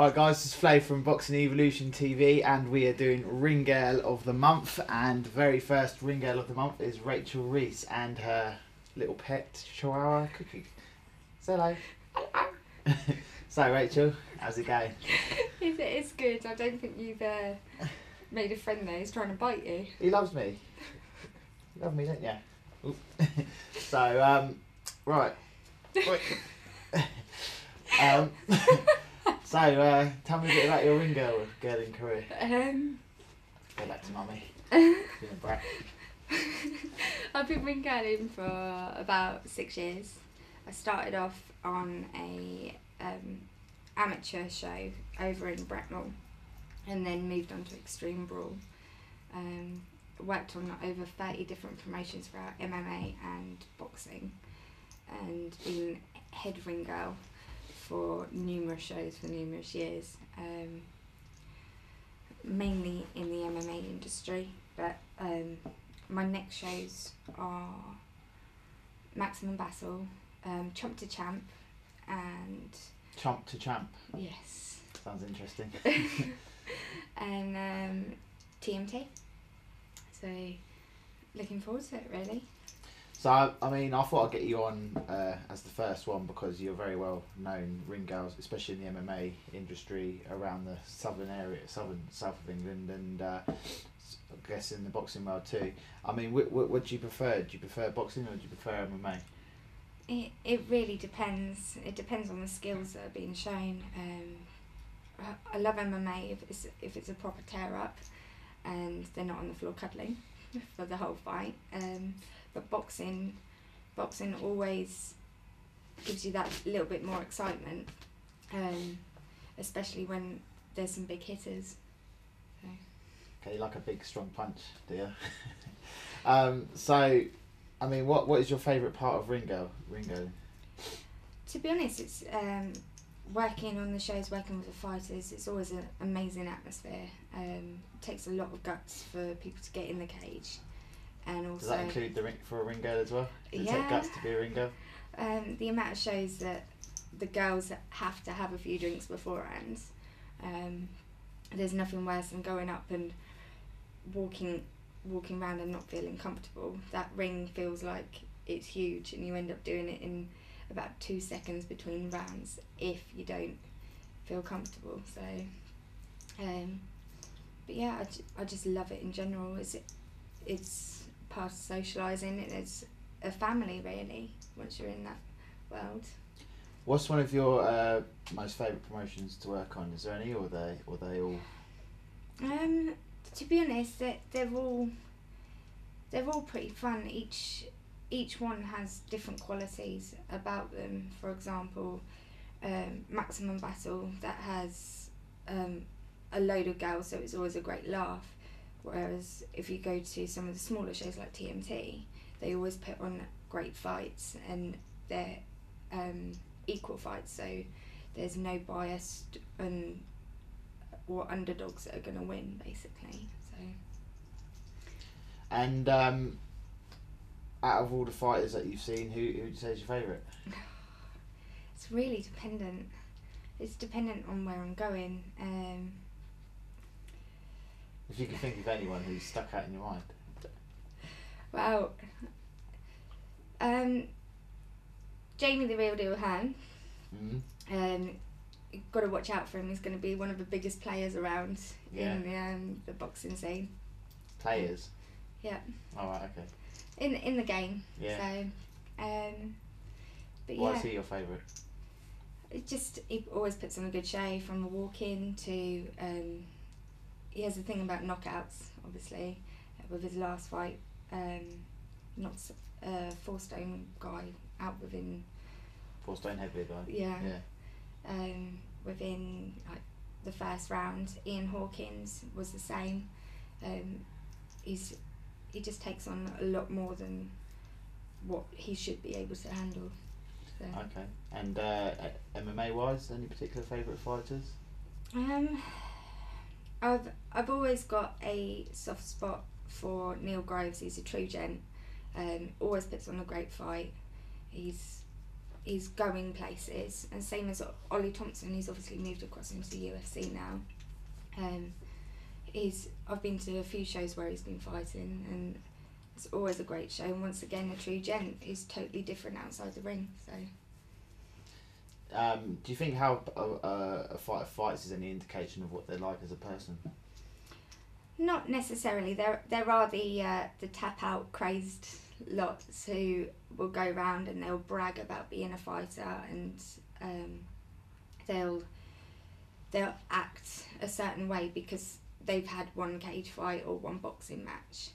Alright guys, this is Flo from Boxing Evolution TV and we are doing Ring Girl of the Month, and the very first Ring Girl of the Month is Raytchle Reiss and her little pet Chihuahua Cookie. Say hello. Hello. So Rachel, how's it going? It's good. I don't think you've made a friend there who's trying to bite you. He loves me. You love me, don't you? So, right. So, tell me a bit about your ring girling career. Go back to mummy. Being a brat. I've been ring girling for about 6 years. I started off on a amateur show over in Bracknell and then moved on to Extreme Brawl. Worked on over 30 different promotions for MMA and boxing, and been head ring girl for numerous shows for numerous years, mainly in the MMA industry, but my next shows are Maximum Battle, Chump to Champ, and... Chump to Champ? Yes. Sounds interesting. And TMT. So, looking forward to it, really. So, I mean, I thought I'd get you on as the first one because you're very well known ring girls, especially in the MMA industry around the southern area, south of England, and I guess in the boxing world too. I mean, what do you prefer? Do you prefer boxing or do you prefer MMA? It really depends. It depends on the skills that are being shown. I love MMA if it's a proper tear up and they're not on the floor cuddling for the whole fight. But boxing always gives you that little bit more excitement, especially when there's some big hitters. So. Okay, you like a big strong punch, do you? So, I mean, what is your favourite part of ring girling? To be honest, it's working on the shows, working with the fighters. It's always an amazing atmosphere. It takes a lot of guts for people to get in the cage. And also, does that include the ring for a ring girl as well? Does it yeah, take guts to be a ring girl? The amount of shows that the girls have to have a few drinks beforehand. There's nothing worse than going up and walking around and not feeling comfortable. That ring feels like it's huge, and you end up doing it in about 2 seconds between rounds if you don't feel comfortable. So, but yeah, I just love it in general. It's part of socialising, and it's a family really once you're in that world. What's one of your most favourite promotions to work on? Is there any, or are they all? To be honest, they're all pretty fun. Each one has different qualities about them. For example, Maximum Battle, that has a load of girls, so it's always a great laugh. Whereas if you go to some of the smaller shows like TMT, they always put on great fights, and they're equal fights, so there's no bias or underdogs that are going to win, basically. So. And out of all the fighters that you've seen, who would you say is your favourite? It's really dependent. It's dependent on where I'm going. If you can think of anyone who's stuck out in your mind. Well, Jamie the Real Deal Han. You've got to watch out for him. He's going to be one of the biggest players around in the boxing scene. Players? Yeah. Oh, right, okay. In the game. Yeah. So, but why yeah. is he your favourite? He always puts on a good show, from the walk-in to he has a thing about knockouts, obviously, with his last fight. Knocked a 4-stone guy out within... 4-stone heavyweight guy? Yeah. Yeah. Within the first round. Ian Hawkins was the same. He just takes on a lot more than what he should be able to handle. So. Okay. And MMA wise, any particular favourite fighters? I've always got a soft spot for Neil Groves. He's a true gent. Always puts on a great fight. He's is going places, and same as Ollie Thompson, who's obviously moved across into the UFC now. I've been to a few shows where he's been fighting, and it's always a great show. And once again, a true gent is totally different outside the ring. So, do you think how a fighter fights is any indication of what they're like as a person? not necessarily. There are the tap out crazed lots who will go around and they'll brag about being a fighter, and they'll act a certain way because they've had one cage fight or one boxing match.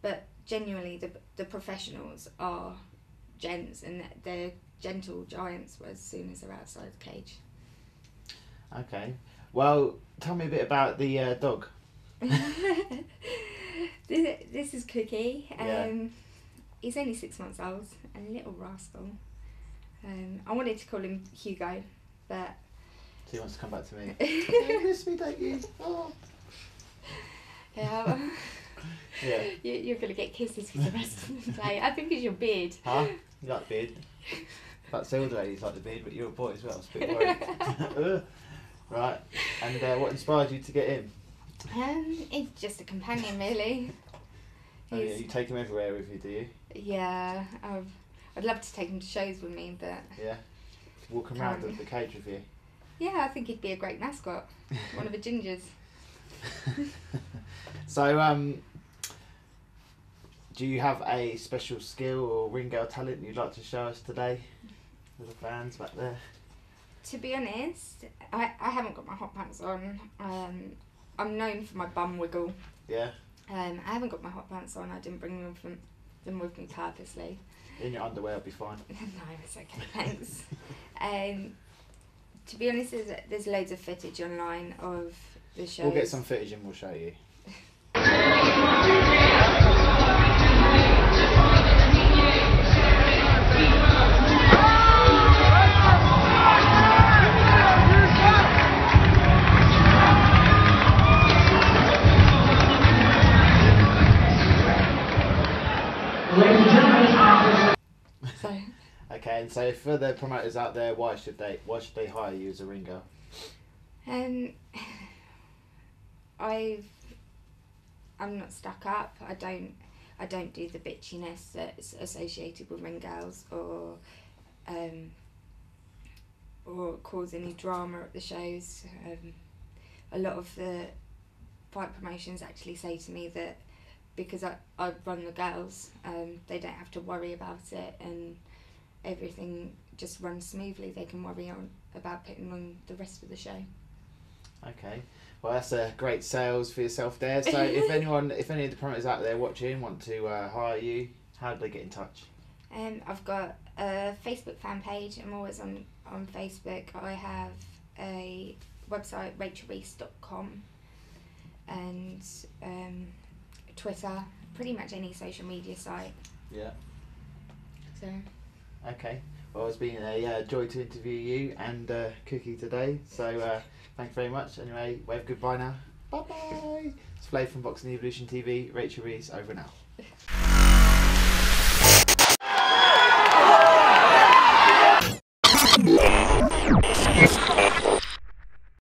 But genuinely, the professionals are gents, and they're gentle giants as soon as they're outside the cage. Okay. Well, tell me a bit about the dog. This is Cookie. Yeah. He's only 6 months old, a little rascal. I wanted to call him Hugo, but... So he wants to come back to me. You miss me, don't you? Oh. Yeah. Yeah. You're going to get kisses for the rest of the day. I think it's your beard. Huh? You like the beard? Like the older ladies like the beard, but you're a boy as well. I was a bit worried. Right. And what inspired you to get him? He's just a companion, really. Oh, yeah, you take him everywhere with you, do you? Yeah. I'd love to take him to shows with me, but... Yeah. Walk him around the cage with you? Yeah, I think he'd be a great mascot. One of the gingers. So, do you have a special skill or ring girl talent you'd like to show us today with the fans back there? To be honest, I haven't got my hot pants on. I'm known for my bum wiggle. Yeah. I haven't got my hot pants on. I didn't bring them with me purposely. In your underwear, I'll be fine. No, it's okay, thanks. To be honest, there's loads of footage online of the show. We'll get some footage and we'll show you. Okay, and so for the promoters out there, why should they hire you as a ring girl? I'm not stuck up. I don't do the bitchiness that's associated with ring girls, or cause any drama at the shows. A lot of the fight promotions actually say to me that because I run the girls, they don't have to worry about it, and everything just runs smoothly. They can worry about putting on the rest of the show. Okay. Well, that's a great sales for yourself there. So if any of the promoters out there watching want to hire you, how do they get in touch? I've got a Facebook fan page. I'm always on Facebook. I have a website, raytchlereiss.com, and Twitter, pretty much any social media site. Yeah. So. Okay. Well, it's been a joy to interview you and Cookie today. So thanks very much. Anyway, wave goodbye now. Bye bye. It's Flav from Boxing Evolution TV. Raytchle Reiss over now.